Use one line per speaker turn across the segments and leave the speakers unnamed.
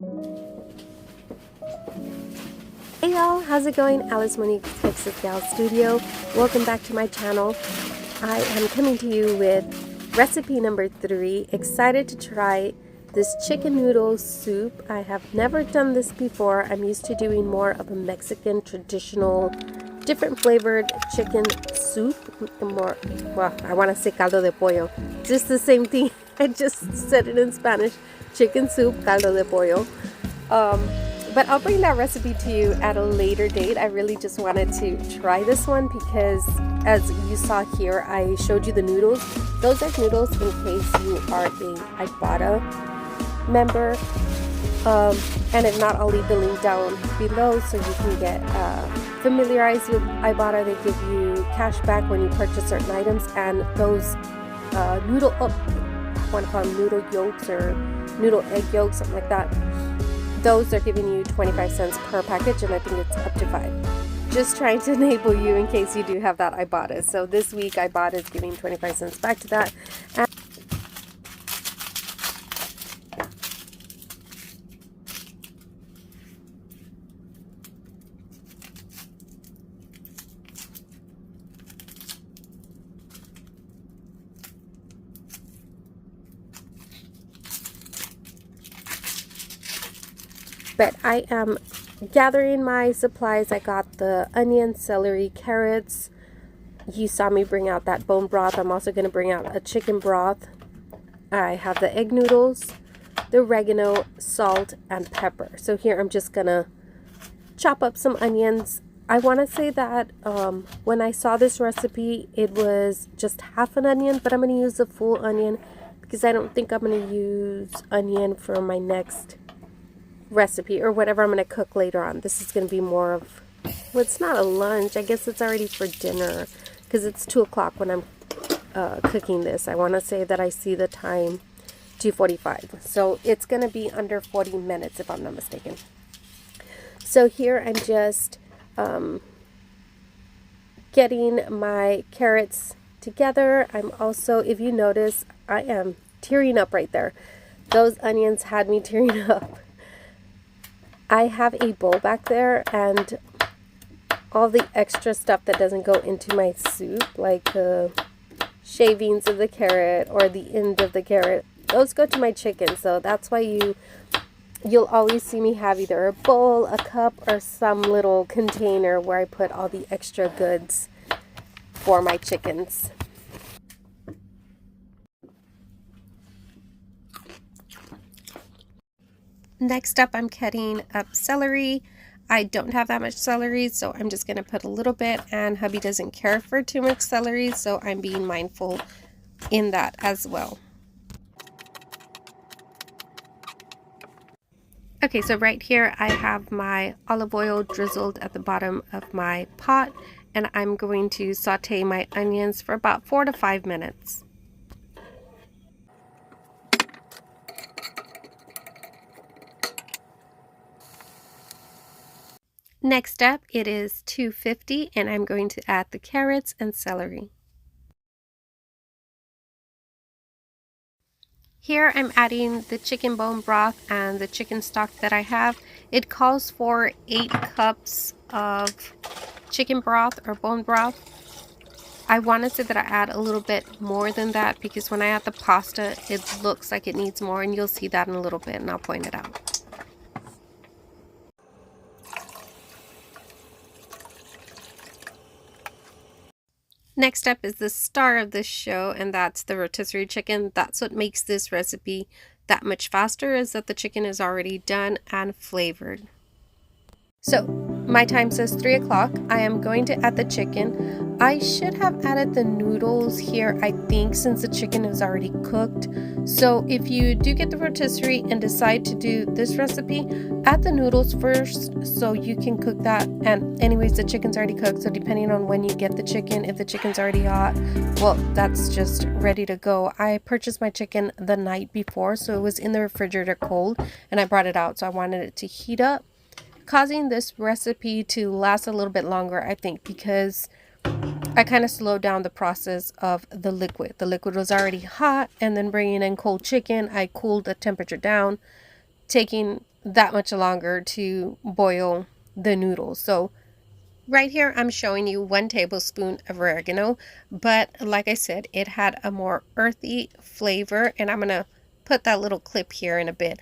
Hey y'all, how's it going? Alice Monique's Tips with Gal Studio. Welcome back to my channel. I am coming to you with recipe number 3. Excited to try this chicken noodle soup. I have never done this before. I'm used to doing more of a Mexican traditional, different flavored chicken soup. More, well, I want to say caldo de pollo. Just the same thing. I just said it in Spanish. Chicken soup, caldo de pollo. But I'll bring that recipe to you at a later date. I really just wanted to try this one because, as you saw here, I showed you the noodles. Those are noodles in case you are a Ibotta member. And if not, I'll leave the link down below so you can get familiarized with Ibotta. They give you cash back when you purchase certain items, and those noodle, I want to call them noodle yolks or noodle egg yolks, something like that. Those are giving you 25 cents per package, and I think it's up to 5. Just trying to enable you in case you do have that Ibotta. So this week Ibotta is giving 25 cents back to that. But I am gathering my supplies. I got the onion, celery, carrots. You saw me bring out that bone broth. I'm also going to bring out a chicken broth. I have the egg noodles, the oregano, salt, and pepper. So here I'm just going to chop up some onions. I want to say that when I saw this recipe, it was just half an onion, but I'm going to use a full onion because I don't think I'm going to use onion for my next recipe or whatever I'm going to cook later on. This is going to be more of, well, it's not a lunch. I guess it's already for dinner because it's 2 o'clock when I'm cooking this. I want to say that I see the time 2:45. So it's going to be under 40 minutes if I'm not mistaken. So here I'm just getting my carrots together. I'm also, if you notice, I am tearing up right there. Those onions had me tearing up. I have a bowl back there, and all the extra stuff that doesn't go into my soup, like the shavings of the carrot or the end of the carrot, those go to my chicken. So that's why you'll always see me have either a bowl, a cup, or some little container where I put all the extra goods for my chickens. Next up, I'm cutting up celery. I don't have that much celery, so I'm just going to put a little bit, and hubby doesn't care for too much celery, so I'm being mindful in that as well. Okay, so right here I have my olive oil drizzled at the bottom of my pot, and I'm going to saute my onions for about 4 to 5 minutes. Next up, it is 250, and I'm going to add the carrots and celery. Here I'm adding the chicken bone broth and the chicken stock that I have. It calls for 8 cups of chicken broth or bone broth. I want to say that I add a little bit more than that because when I add the pasta, it looks like it needs more, and you'll see that in a little bit, and I'll point it out. Next up is the star of this show, and that's the rotisserie chicken. That's what makes this recipe that much faster, is that the chicken is already done and flavored. So my time says 3 o'clock. I am going to add the chicken. I should have added the noodles here, I think, since the chicken is already cooked. So if you do get the rotisserie and decide to do this recipe, add the noodles first so you can cook that. And anyways, the chicken's already cooked, so depending on when you get the chicken, if the chicken's already hot, well, that's just ready to go. I purchased my chicken the night before, so it was in the refrigerator cold, and I brought it out, so I wanted it to heat up, causing this recipe to last a little bit longer, I think, because I kind of slowed down the process of the liquid. The liquid was already hot, and then bringing in cold chicken, I cooled the temperature down, taking that much longer to boil the noodles. So right here, I'm showing you 1 tablespoon of oregano, but like I said, it had a more earthy flavor, and I'm going to put that little clip here in a bit.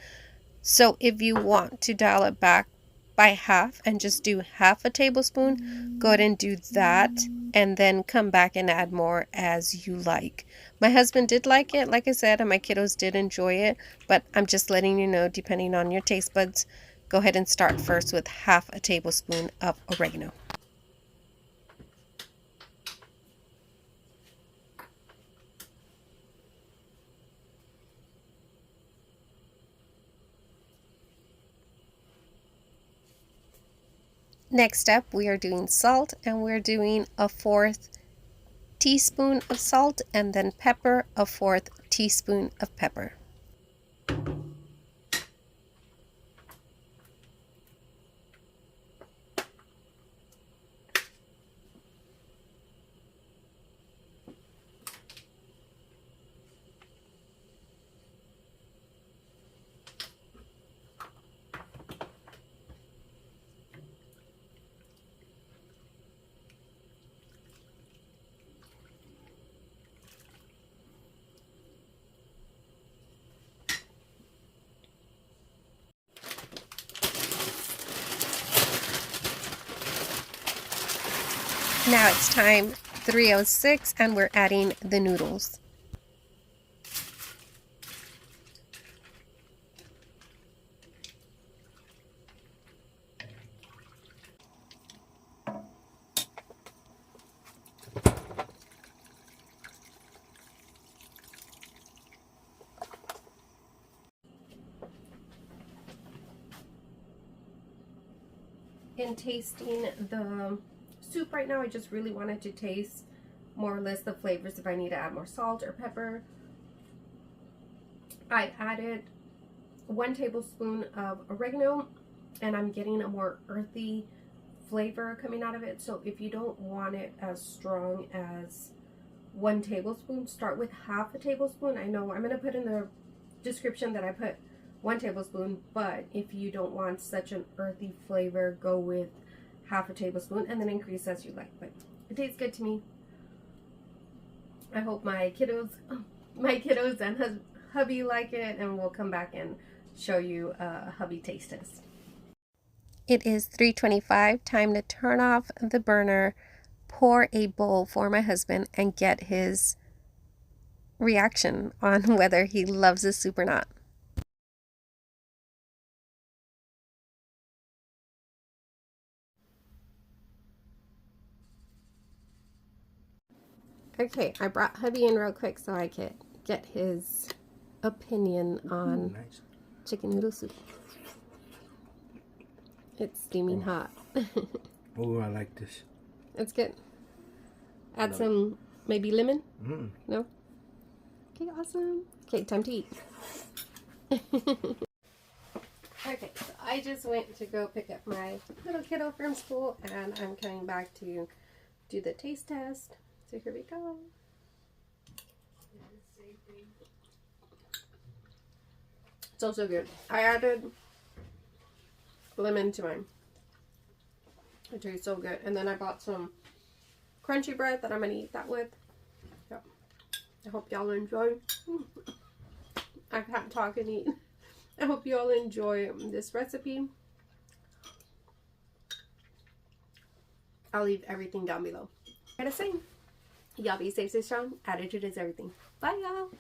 So if you want to dial it back by half and just do half a tablespoon, go ahead and do that, and then come back and add more as you like. My husband did like it, like I said, and my kiddos did enjoy it, but I'm just letting you know, depending on your taste buds, go ahead and start first with half a tablespoon of oregano. Next up, we are doing salt, and we're doing a 1/4 teaspoon of salt, and then pepper, a 1/4 teaspoon of pepper. Now it's time 3:06, and we're adding the noodles. In tasting the soup right now, I just really wanted to taste more or less the flavors if I need to add more salt or pepper. I added 1 tablespoon of oregano, and I'm getting a more earthy flavor coming out of it. So if you don't want it as strong as 1 tablespoon, start with half a tablespoon. I know I'm going to put in the description that I put 1 tablespoon, but if you don't want such an earthy flavor, go with half a tablespoon and then increase as you like. But it tastes good to me. I hope my kiddos and hubby like it, and we'll come back and show you a hubby taste test. It is 3:25, time to turn off the burner, pour a bowl for my husband, and get his reaction on whether he loves this soup or not. Okay, I brought hubby in real quick so I could get his opinion on chicken noodle soup. It's steaming hot.
Oh, I like this.
It's good. Add some, maybe lemon? No? Okay, awesome. Okay, time to eat. Okay, so I just went to go pick up my little kiddo from school, and I'm coming back to do the taste test. So here we go. It's also good. I added lemon to mine. It tastes so good. And then I bought some crunchy bread that I'm going to eat that with. Yep. I hope y'all enjoy. I can't talk and eat. I hope you all enjoy this recipe. I'll leave everything down below. And the same. Y'all be safe, stay strong. Attitude is everything. Bye, y'all.